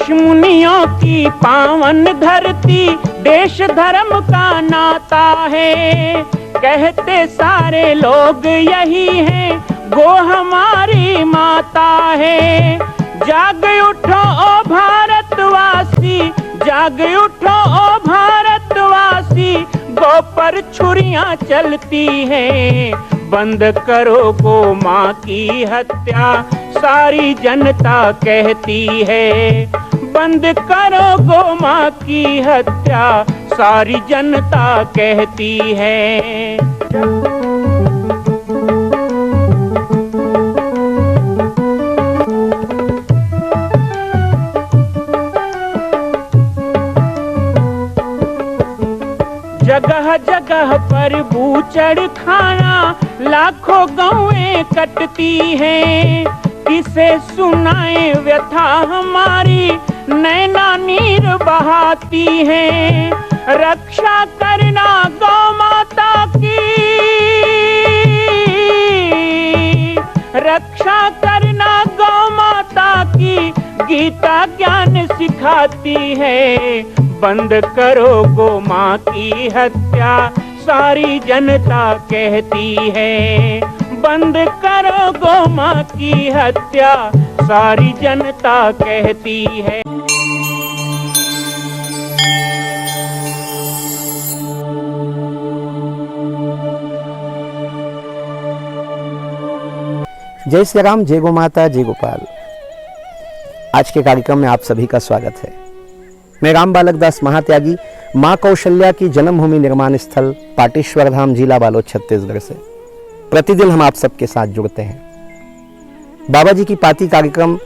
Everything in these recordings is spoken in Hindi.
ऋषि मुनियों की पावन धरती, देश धर्म का नाता है। कहते सारे लोग यही हैं, गो हमारी माता है। जाग उठो ओ भारतवासी, जाग उठो ओ भारतवासी, गो पर छुरियां चलती हैं। बंद करो गो माँ की हत्या, सारी जनता कहती है। बंद करो गो माँ की हत्या, सारी जनता कहती है। जगह जगह पर बूचड़ खाना, लाखों गौएं कटती हैं। किसे सुनाए व्यथा हमारी, नैना नीर बहाती हैं। रक्षा करना गौ माता की, रक्षा करना गौ माता की, गीता ज्ञान सिखाती है। बंद करो गो माँ की हत्या, सारी जनता कहती है। बंद करो गो माँ की हत्या, सारी जनता कहती है। जय श्री राम, जय गो माता, जय गोपाल। आज के कार्यक्रम में आप सभी का स्वागत है। मैं राम बालक दास महात्यागी, माँ कौशल्या की जन्मभूमि निर्माण स्थल पाटेश्वर धाम, जिला बालोद, छत्तीसगढ़ से प्रतिदिन हम आप सबके साथ जुड़ते हैं। बाबा जी की पाती कार्यक्रम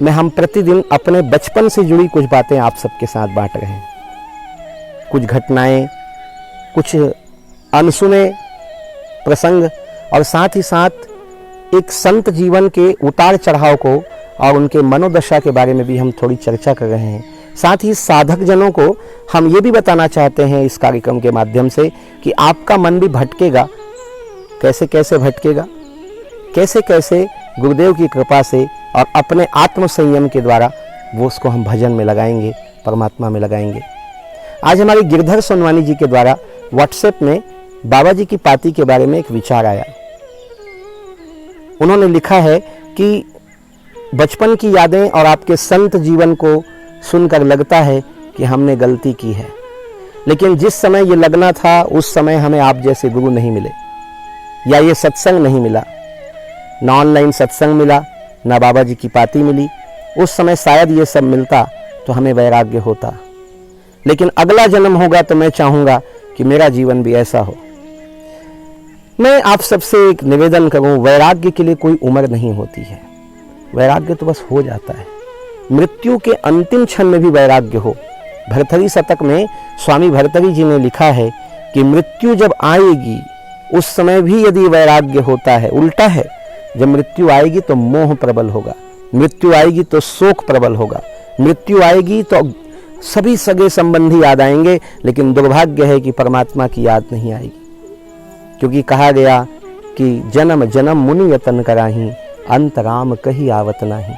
में हम प्रतिदिन अपने बचपन से जुड़ी कुछ बातें आप सबके साथ बांट रहे हैं। कुछ घटनाएं, कुछ अनसुने प्रसंग और साथ ही साथ एक संत जीवन के उतार चढ़ाव को और उनके मनोदशा के बारे में भी हम थोड़ी चर्चा कर रहे हैं। साथ ही साधक जनों को हम ये भी बताना चाहते हैं इस कार्यक्रम के माध्यम से कि आपका मन भी भटकेगा, कैसे कैसे भटकेगा, कैसे कैसे गुरुदेव की कृपा से और अपने आत्म संयम के द्वारा वो उसको हम भजन में लगाएंगे, परमात्मा में लगाएंगे। आज हमारे गिरधर सोनवानी जी के द्वारा व्हाट्सएप में बाबा जी की पाती के बारे में एक विचार आया। उन्होंने लिखा है कि बचपन की यादें और आपके संत जीवन को सुनकर लगता है कि हमने गलती की है, लेकिन जिस समय ये लगना था उस समय हमें आप जैसे गुरु नहीं मिले, या ये सत्संग नहीं मिला, ना ऑनलाइन सत्संग मिला, ना बाबा जी की पाती मिली। उस समय शायद ये सब मिलता तो हमें वैराग्य होता, लेकिन अगला जन्म होगा तो मैं चाहूँगा कि मेरा जीवन भी ऐसा हो। मैं आप सबसे एक निवेदन करूँ, वैराग्य के लिए कोई उम्र नहीं होती है, वैराग्य तो बस हो जाता है। मृत्यु के अंतिम क्षण में भी वैराग्य हो। भर्तृहरि शतक में स्वामी भर्तृहरि जी ने लिखा है कि मृत्यु जब आएगी उस समय भी यदि वैराग्य होता है, उल्टा है, जब मृत्यु आएगी तो मोह प्रबल होगा, मृत्यु आएगी तो शोक प्रबल होगा, मृत्यु आएगी तो सभी सगे संबंधी याद आएंगे, लेकिन दुर्भाग्य है कि परमात्मा की याद नहीं आएगी। क्योंकि कहा गया कि जन्म जन्म मुनि यतन कराही, अंत राम कही आवत नाही।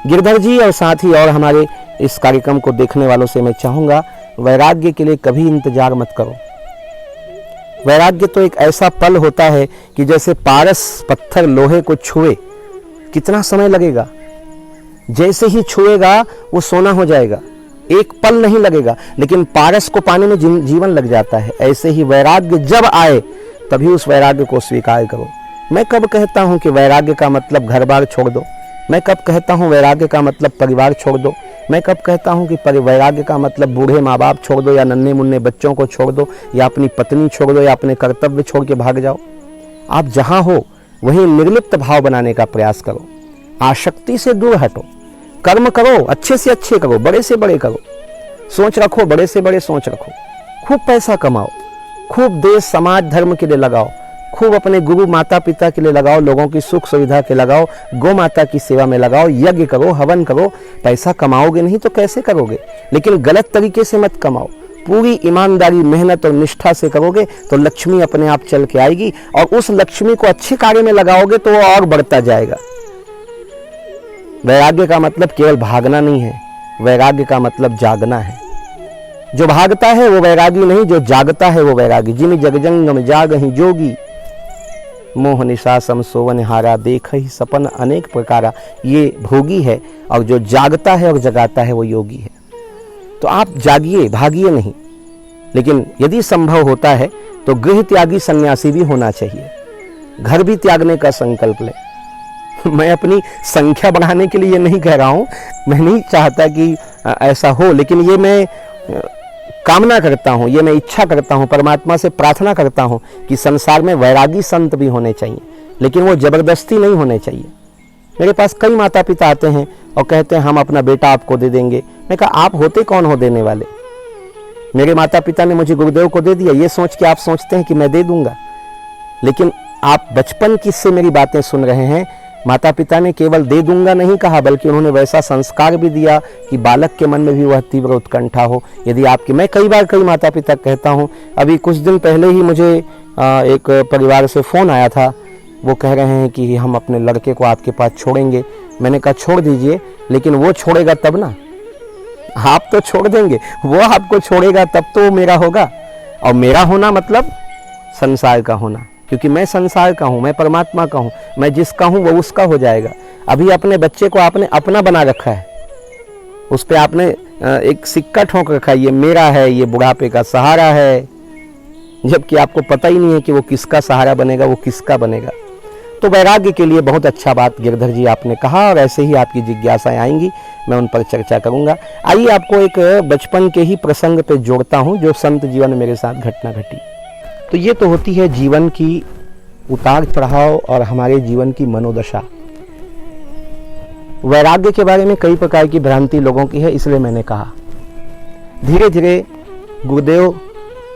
गिरधर जी और साथ ही और हमारे इस कार्यक्रम को देखने वालों से मैं चाहूंगा, वैराग्य के लिए कभी इंतजार मत करो। वैराग्य तो एक ऐसा पल होता है कि जैसे पारस पत्थर लोहे को छुए, कितना समय लगेगा, जैसे ही छुएगा वो सोना हो जाएगा, एक पल नहीं लगेगा, लेकिन पारस को पाने में जीवन लग जाता है। ऐसे ही वैराग्य जब आए तभी उस वैराग्य को स्वीकार करो। मैं कब कहता हूं कि वैराग्य का मतलब घर बार छोड़ दो, मैं कब कहता हूं वैराग्य का मतलब परिवार छोड़ दो, मैं कब कहता हूं कि वैराग्य का मतलब बूढ़े माँ बाप छोड़ दो, या नन्हे मुन्ने बच्चों को छोड़ दो, या अपनी पत्नी छोड़ दो, या अपने कर्तव्य छोड़ के भाग जाओ। आप जहां हो वहीं निर्लिप्त भाव बनाने का प्रयास करो, आसक्ति से दूर हटो, कर्म करो, अच्छे से अच्छे करो, बड़े से बड़े करो, सोच रखो, बड़े से बड़े सोच रखो, खूब पैसा कमाओ, खूब देश समाज धर्म के लिए लगाओ, खूब अपने गुरु माता पिता के लिए लगाओ, लोगों की सुख सुविधा के लगाओ, गौ माता की सेवा में लगाओ, यज्ञ करो, हवन करो। पैसा कमाओगे नहीं तो कैसे करोगे, लेकिन गलत तरीके से मत कमाओ, पूरी ईमानदारी, मेहनत और निष्ठा से करोगे तो लक्ष्मी अपने आप चल के आएगी, और उस लक्ष्मी को अच्छे कार्य में लगाओगे तो वो और बढ़ता जाएगा। वैराग्य का मतलब केवल भागना नहीं है, वैराग्य का मतलब जागना है। जो भागता है वो वैरागी नहीं, जो जागता है वो वैरागी। जिमि जगजंगम जागहि जोगी, मोह निशा सम सोवन हारा, देख ही सपन अनेक प्रकारा। ये भोगी है, और जो जागता है और जगाता है वो योगी है। तो आप जागिए, भागिए नहीं। लेकिन यदि संभव होता है तो गृह त्यागी सन्यासी भी होना चाहिए। घर भी त्यागने का संकल्प ले। मैं अपनी संख्या बढ़ाने के लिए ये नहीं कह रहा हूं, मैं नहीं चाहता कि ऐसा हो, लेकिन ये मैं कामना करता हूं, ये मैं इच्छा करता हूं, परमात्मा से प्रार्थना करता हूं कि संसार में वैरागी संत भी होने चाहिए, लेकिन वो जबरदस्ती नहीं होने चाहिए। मेरे पास कई माता पिता आते हैं और कहते हैं हम अपना बेटा आपको दे देंगे। मैं कहा आप होते कौन हो देने वाले? मेरे माता पिता ने मुझे गुरुदेव को दे दिया, ये सोच के आप सोचते हैं कि मैं दे दूंगा। लेकिन आप बचपन की से मेरी बातें सुन रहे हैं। माता पिता ने केवल दे दूंगा नहीं कहा, बल्कि उन्होंने वैसा संस्कार भी दिया कि बालक के मन में भी वह तीव्र उत्कंठा हो। यदि आपकी, मैं कई बार कई माता पिता कहता हूँ, अभी कुछ दिन पहले ही मुझे एक परिवार से फ़ोन आया था। वो कह रहे हैं कि हम अपने लड़के को आपके पास छोड़ेंगे। मैंने कहा छोड़ दीजिए, लेकिन वो छोड़ेगा तब ना, आप तो छोड़ देंगे, वो आपको छोड़ेगा तब तो वो मेरा होगा। और मेरा होना मतलब संसार का होना, क्योंकि मैं संसार का हूँ, मैं परमात्मा का हूँ। मैं जिसका हूँ वो उसका हो जाएगा। अभी अपने बच्चे को आपने अपना बना रखा है, उस पर आपने एक सिक्का ठोक रखा है, ये मेरा है, ये बुढ़ापे का सहारा है, जबकि आपको पता ही नहीं है कि वो किसका सहारा बनेगा, वो किसका बनेगा। तो वैराग्य के लिए बहुत अच्छा बात गिरधर जी आपने कहा, और ऐसे ही आपकी जिज्ञासाएं आएंगी, मैं उन पर चर्चा करूंगा। आइए आपको एक बचपन के ही प्रसंग पे जोड़ता हूं जो संत जीवन में मेरे साथ घटना घटी। तो ये तो होती है जीवन की उतार चढ़ाव और हमारे जीवन की मनोदशा। वैराग्य के बारे में कई प्रकार की भ्रांति लोगों की है, इसलिए मैंने कहा धीरे धीरे गुरुदेव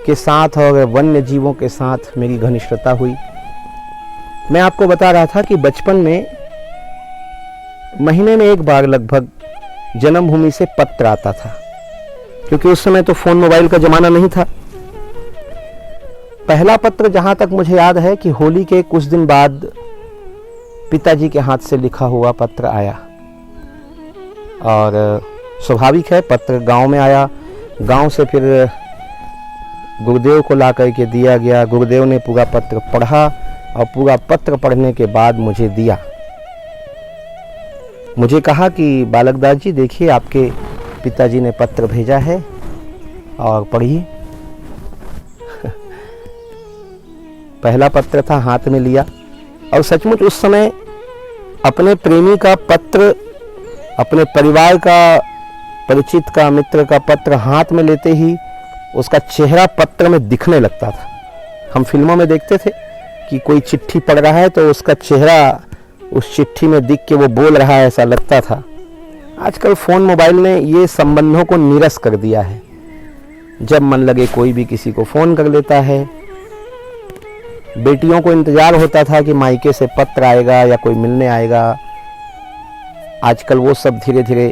के साथ और वन्य जीवों के साथ मेरी घनिष्ठता हुई। मैं आपको बता रहा था कि बचपन में महीने में एक बार लगभग जन्मभूमि से पत्र आता था, क्योंकि उस समय तो फोन मोबाइल का जमाना नहीं था। पहला पत्र जहां तक मुझे याद है कि होली के कुछ दिन बाद पिताजी के हाथ से लिखा हुआ पत्र आया, और स्वाभाविक है पत्र गांव में आया। गांव से फिर गुरुदेव को ला करके दिया गया। गुरुदेव ने पूरा पत्र पढ़ा और पूरा पत्र पढ़ने के बाद मुझे दिया। मुझे कहा कि बालकदास जी देखिए आपके पिताजी ने पत्र भेजा है और पढ़िए। पहला पत्र था, हाथ में लिया, और सचमुच उस समय अपने प्रेमी का पत्र, अपने परिवार का, परिचित का, मित्र का पत्र हाथ में लेते ही उसका चेहरा पत्र में दिखने लगता था। हम फिल्मों में देखते थे कि कोई चिट्ठी पढ़ रहा है तो उसका चेहरा उस चिट्ठी में दिख के वो बोल रहा है, ऐसा लगता था। आजकल फ़ोन मोबाइल ने ये संबंधों को नीरस कर दिया है। जब मन लगे कोई भी किसी को फ़ोन कर लेता है। बेटियों को इंतज़ार होता था कि मायके से पत्र आएगा या कोई मिलने आएगा। आजकल वो सब धीरे धीरे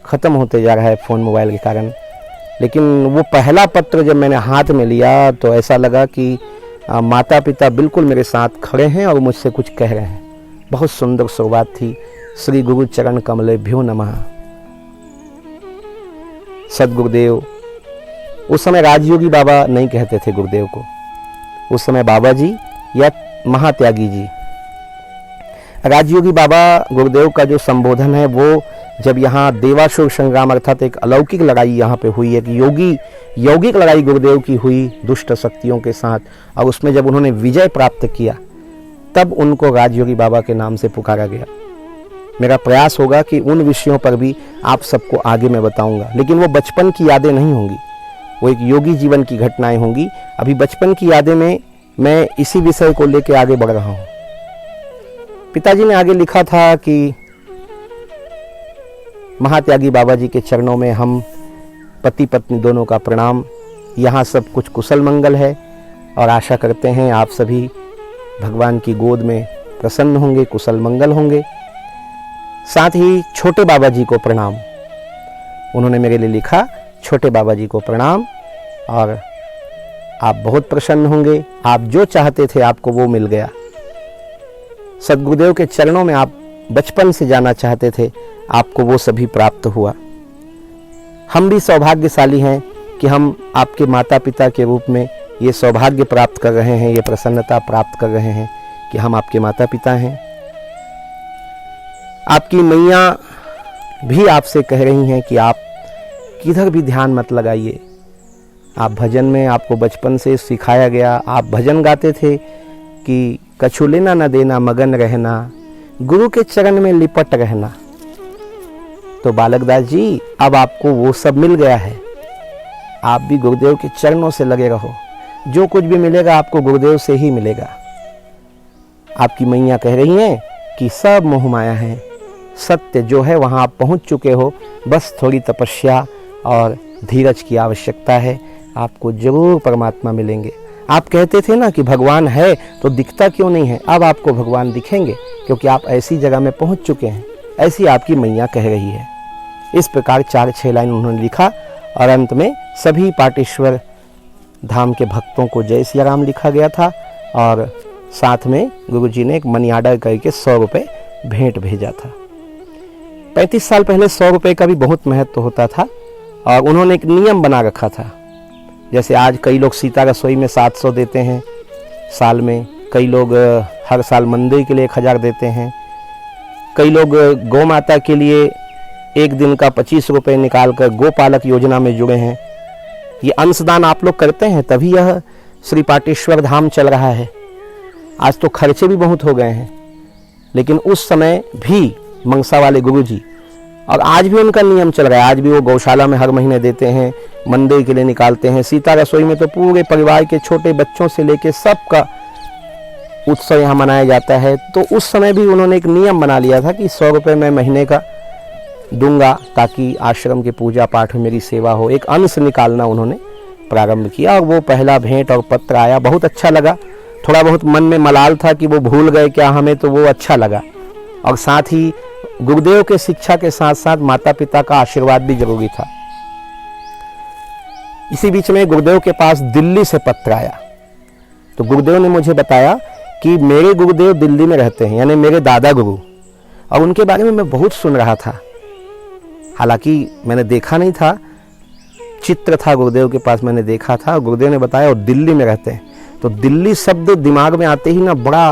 ख़त्म होते जा रहा है फ़ोन मोबाइल के कारण। लेकिन वो पहला पत्र जब मैंने हाथ में लिया तो ऐसा लगा कि माता पिता बिल्कुल मेरे साथ खड़े हैं और मुझसे कुछ कह रहे हैं। बहुत सुंदर शुरुआत थी। श्री गुरु चरण कमलेभ्यो नमः। सदगुरुदेव, उस समय राजयोगी बाबा नहीं कहते थे गुरुदेव को, उस समय बाबा जी या महात्यागी जी। राजयोगी बाबा गुरुदेव का जो संबोधन है वो जब यहाँ देवासुर संग्राम अर्थात एक अलौकिक लड़ाई यहाँ पे हुई, एक यौगिक लड़ाई गुरुदेव की हुई दुष्ट शक्तियों के साथ, और उसमें जब उन्होंने विजय प्राप्त किया तब उनको राजयोगी बाबा के नाम से पुकारा गया। मेरा प्रयास होगा कि उन विषयों पर भी आप सबको आगे मैं बताऊंगा, लेकिन वो बचपन की यादें नहीं होंगी, वो एक योगी जीवन की घटनाएं होंगी। अभी बचपन की यादें में मैं इसी विषय को लेकर आगे बढ़ रहा हूँ। पिताजी ने आगे लिखा था कि महात्यागी बाबा जी के चरणों में हम पति पत्नी दोनों का प्रणाम। यहाँ सब कुछ कुशल मंगल है और आशा करते हैं आप सभी भगवान की गोद में प्रसन्न होंगे, कुशल मंगल होंगे। साथ ही छोटे बाबा जी को प्रणाम। उन्होंने मेरे लिए लिखा, छोटे बाबा जी को प्रणाम, और आप बहुत प्रसन्न होंगे। आप जो चाहते थे आपको वो मिल गया। सदगुरुदेव के चरणों में आप बचपन से जाना चाहते थे, आपको वो सभी प्राप्त हुआ। हम भी सौभाग्यशाली हैं कि हम आपके माता पिता के रूप में ये सौभाग्य प्राप्त कर रहे हैं, ये प्रसन्नता प्राप्त कर रहे हैं कि हम आपके माता पिता हैं। आपकी मैया भी आपसे कह रही हैं कि आप किधर भी ध्यान मत लगाइए। आप भजन में, आपको बचपन से सिखाया गया, आप भजन गाते थे कि कछु लेना न देना मगन रहना, गुरु के चरण में लिपट रहना। तो बालकदास जी, अब आपको वो सब मिल गया है। आप भी गुरुदेव के चरणों से लगे रहो। जो कुछ भी मिलेगा आपको गुरुदेव से ही मिलेगा। आपकी मैया कह रही हैं कि सब मोह माया है, सत्य जो है वहां आप पहुंच चुके हो, बस थोड़ी तपस्या और धीरज की आवश्यकता है, आपको जरूर परमात्मा मिलेंगे। आप कहते थे ना कि भगवान है तो दिखता क्यों नहीं है, अब आपको भगवान दिखेंगे क्योंकि आप ऐसी जगह में पहुंच चुके हैं। ऐसी आपकी मैया कह रही है। इस प्रकार 4-6 लाइन उन्होंने लिखा और अंत में सभी पाटेश्वर धाम के भक्तों को जय सिया राम लिखा गया था और साथ में गुरुजी ने एक मनी आर्डर करके 100 रुपये भेंट भेजा था। 35 साल पहले 100 रुपये का भी बहुत महत्व होता था और उन्होंने एक नियम बना रखा था। जैसे आज कई लोग सीता रसोई में 700 देते हैं साल में, कई लोग हर साल मंदिर के लिए 1000 देते हैं, कई लोग गौ माता के लिए एक दिन का 25 रुपये निकाल कर गोपालक योजना में जुड़े हैं। ये अंशदान आप लोग करते हैं, तभी यह श्री पाटेश्वर धाम चल रहा है। आज तो खर्चे भी बहुत हो गए हैं, लेकिन उस समय भी मंगसा वाले गुरुजी, और आज भी उनका नियम चल रहा है, आज भी वो गौशाला में हर महीने देते हैं, मंदिर के लिए निकालते हैं। सीता रसोई में तो पूरे परिवार के छोटे बच्चों से लेके सबका उत्सव यहाँ मनाया जाता है। तो उस समय भी उन्होंने एक नियम बना लिया था कि 100 रुपये मैं महीने का दूंगा ताकि आश्रम के पूजा पाठ में मेरी सेवा हो। एक अंश निकालना उन्होंने प्रारंभ किया और वो पहला भेंट और पत्र आया, बहुत अच्छा लगा। थोड़ा बहुत मन में मलाल था कि वो भूल गए क्या हमें, तो वो अच्छा लगा। और साथ ही गुरुदेव के शिक्षा के साथ साथ माता पिता का आशीर्वाद भी जरूरी था। इसी बीच में गुरुदेव के पास दिल्ली से पत्र आया, तो गुरुदेव ने मुझे बताया कि मेरे गुरुदेव दिल्ली में रहते हैं, यानी मेरे दादा गुरु, और उनके बारे में मैं बहुत सुन रहा था। हालांकि मैंने देखा नहीं था, चित्र था गुरुदेव के पास, मैंने देखा था। गुरुदेव ने बताया और दिल्ली में रहते हैं। तो दिल्ली शब्द दिमाग में आते ही ना बड़ा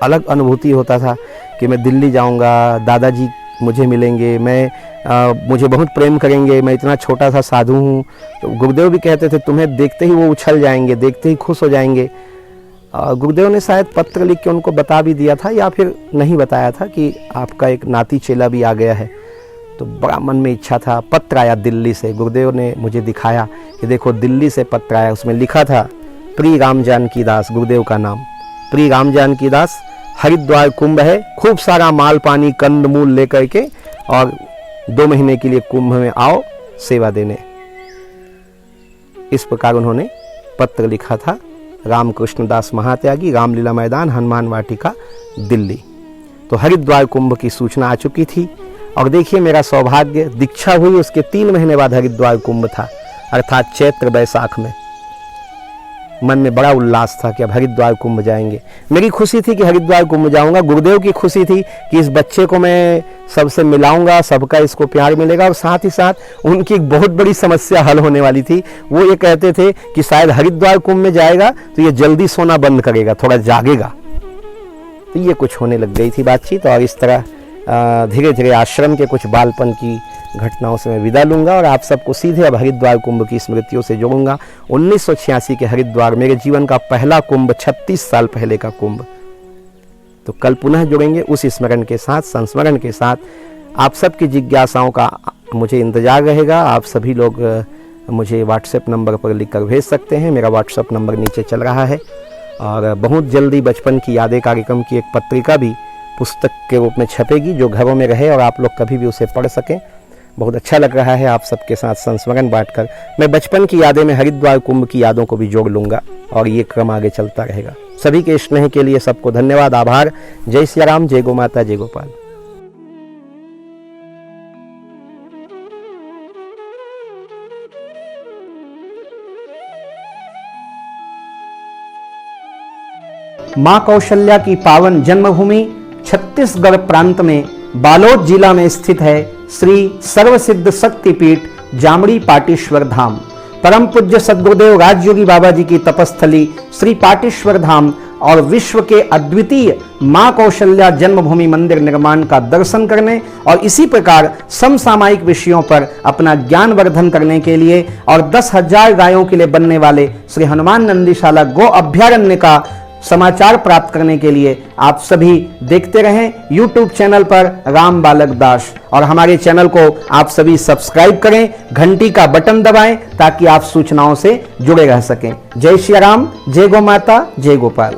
अलग अनुभूति होता था कि मैं दिल्ली जाऊंगा, दादाजी मुझे मिलेंगे, मुझे बहुत प्रेम करेंगे, मैं इतना छोटा सा साधु हूँ। तो गुरुदेव भी कहते थे तुम्हें देखते ही वो उछल जाएंगे, देखते ही खुश हो जाएंगे। गुरुदेव ने शायद पत्र लिख के उनको बता भी दिया था या फिर नहीं बताया था कि आपका एक नाती चेला भी आ गया है। तो बड़ा मन में इच्छा था। पत्र आया दिल्ली से, गुरुदेव ने मुझे दिखाया कि देखो दिल्ली से पत्र आया। उसमें लिखा था प्रिय राम जानकी दास, गुरुदेव का नाम, प्रिय राम जानकी दास, हरिद्वार कुंभ है, खूब सारा माल पानी कंद मूल लेकर के और 2 महीने के लिए कुंभ में आओ सेवा देने। इस प्रकार उन्होंने पत्र लिखा था। रामकृष्ण दास महात्यागी, रामलीला मैदान, हनुमान वाटिका, दिल्ली। तो हरिद्वार कुंभ की सूचना आ चुकी थी और देखिए मेरा सौभाग्य, दीक्षा हुई उसके 3 महीने बाद हरिद्वार कुंभ था, अर्थात चैत्र बैसाख में। मन में बड़ा उल्लास था कि अब हरिद्वार कुंभ जाएंगे। मेरी खुशी थी कि हरिद्वार कुंभ जाऊंगा, गुरुदेव की खुशी थी कि इस बच्चे को मैं सबसे मिलाऊंगा, सबका इसको प्यार मिलेगा। और साथ ही साथ उनकी एक बहुत बड़ी समस्या हल होने वाली थी। वो ये कहते थे कि शायद हरिद्वार कुंभ में जाएगा तो ये जल्दी सोना बंद करेगा, थोड़ा जागेगा। तो ये कुछ होने लग गई थी बातचीत और इस तरह धीरे धीरे आश्रम के कुछ बालपन की घटनाओं से मैं विदा लूंगा और आप सबको सीधे अब हरिद्वार कुंभ की स्मृतियों से जोड़ूंगा। 1986 के हरिद्वार मेरे जीवन का पहला कुंभ, 36 साल पहले का कुंभ। तो कल पुनः जुड़ेंगे उस स्मरण के साथ, संस्मरण के साथ। आप सबकी जिज्ञासाओं का मुझे इंतजार रहेगा। आप सभी लोग मुझे व्हाट्सएप नंबर पर लिखकर भेज सकते हैं। मेरा व्हाट्सएप नंबर नीचे चल रहा है। और बहुत जल्दी बचपन की यादें कार्यक्रम की एक पत्रिका भी पुस्तक के रूप में छपेगी, जो घरों में रहे और आप लोग कभी भी उसे पढ़ सकें। बहुत अच्छा लग रहा है आप सबके साथ संस्मरण बांटकर। मैं बचपन की यादें में हरिद्वार कुंभ की यादों को भी जोड़ लूंगा और ये क्रम आगे चलता रहेगा। सभी के स्नेह के लिए सबको धन्यवाद, आभार। जय सिया राम, जय गो माता, जय गोपाल। मां कौशल्या की पावन जन्मभूमि छत्तीसगढ़ प्रांत में बालोद जिला में स्थित है श्री सर्वसिद्ध शक्तिपीठ जामड़ी पाटेश्वर धाम। परम पूज्य सद्गुरुदेव राजयोगी बाबा जी की तपस्थली श्री पाटेश्वर धाम और विश्व के अद्वितीय मां कौशल्या जन्मभूमि मंदिर निर्माण का दर्शन करने और इसी प्रकार समसामयिक विषयों पर अपना ज्ञान वर्धन करने के लिए और 10,000 गायों के लिए बनने वाले श्री हनुमान नंदीशाला गो अभ्यारण्य का समाचार प्राप्त करने के लिए आप सभी देखते रहें YouTube चैनल पर राम बालक दास, और हमारे चैनल को आप सभी सब्सक्राइब करें, घंटी का बटन दबाएं ताकि आप सूचनाओं से जुड़े रह सकें। जय श्री राम, जय गौ माता, जय गोपाल।